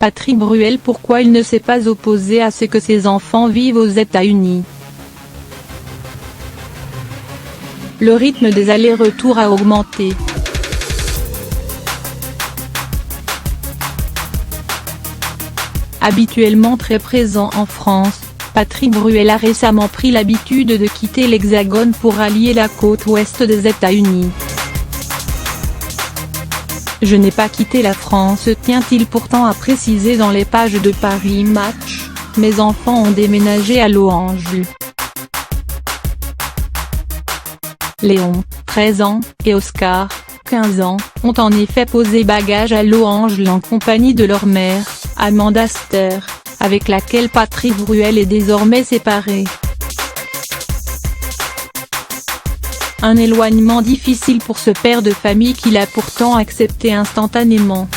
Patrick Bruel. Pourquoi il ne s'est pas opposé à ce que ses enfants vivent aux États-Unis? Le rythme des allers-retours a augmenté. Habituellement très présent en France, Patrick Bruel a récemment pris l'habitude de quitter l'Hexagone pour allier la côte ouest des États-Unis. Je n'ai pas quitté la France, tient-il pourtant à préciser dans les pages de Paris Match. Mes enfants ont déménagé à Los Angeles. Léon, 13 ans, et Oscar, 15 ans, ont en effet posé bagages à Los Angeles en compagnie de leur mère, Amanda Ster, avec laquelle Patrick Bruel est désormais séparé. Un éloignement difficile pour ce père de famille qu'il a pourtant accepté instantanément.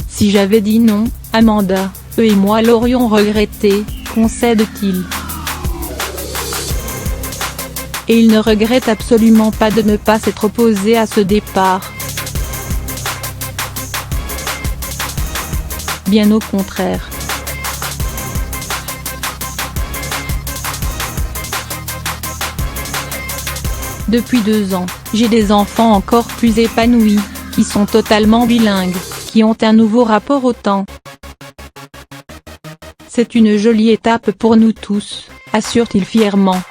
Si j'avais dit non, Amanda, eux et moi l'aurions regretté, concède-t-il. Et il ne regrette absolument pas de ne pas s'être opposé à ce départ. Bien au contraire. Depuis 2 ans, j'ai des enfants encore plus épanouis, qui sont totalement bilingues, qui ont un nouveau rapport au temps. C'est une jolie étape pour nous tous, assure-t-il fièrement.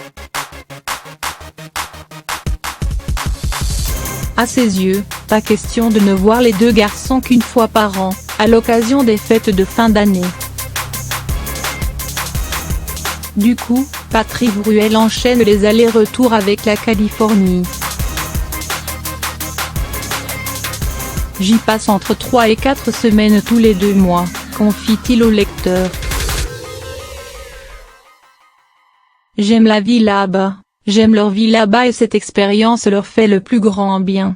À ses yeux, pas question de ne voir les 2 garçons qu'une fois par an, à l'occasion des fêtes de fin d'année. Du coup, Patrick Bruel enchaîne les allers-retours avec la Californie. J'y passe entre 3 et 4 semaines tous les 2 mois, confie-t-il au lecteur. J'aime la vie là-bas, j'aime leur vie là-bas et cette expérience leur fait le plus grand bien.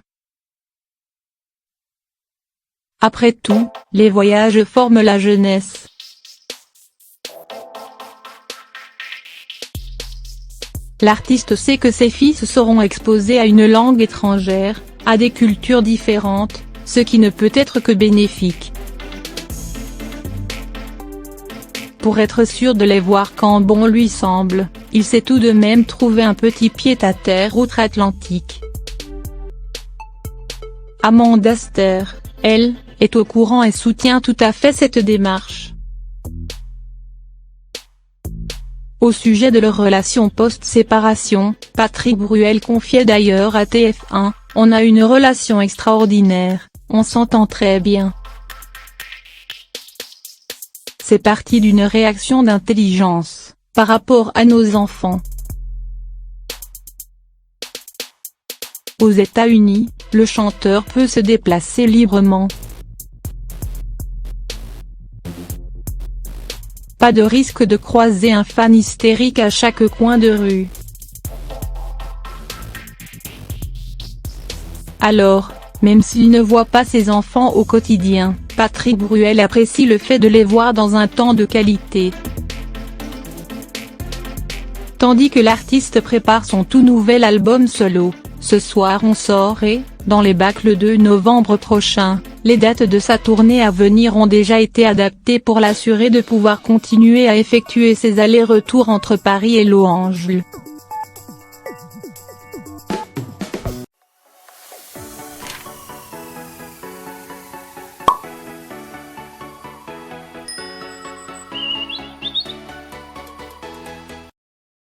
Après tout, les voyages forment la jeunesse. L'artiste sait que ses fils seront exposés à une langue étrangère, à des cultures différentes, ce qui ne peut être que bénéfique. Pour être sûr de les voir quand bon lui semble, il s'est tout de même trouvé un petit pied-à-terre outre-Atlantique. Amanda Ster, elle, est au courant et soutient tout à fait cette démarche. Au sujet de leur relation post-séparation, Patrick Bruel confiait d'ailleurs à TF1, « On a une relation extraordinaire, on s'entend très bien. C'est parti d'une réaction d'intelligence, par rapport à nos enfants. » Aux États-Unis, le chanteur peut se déplacer librement. Pas de risque de croiser un fan hystérique à chaque coin de rue. Alors, même s'il ne voit pas ses enfants au quotidien, Patrick Bruel apprécie le fait de les voir dans un temps de qualité. Tandis que l'artiste prépare son tout nouvel album solo, Ce soir on sort et, dans les bacs le 2 novembre prochain, les dates de sa tournée à venir ont déjà été adaptées pour l'assurer de pouvoir continuer à effectuer ses allers-retours entre Paris et Los Angeles.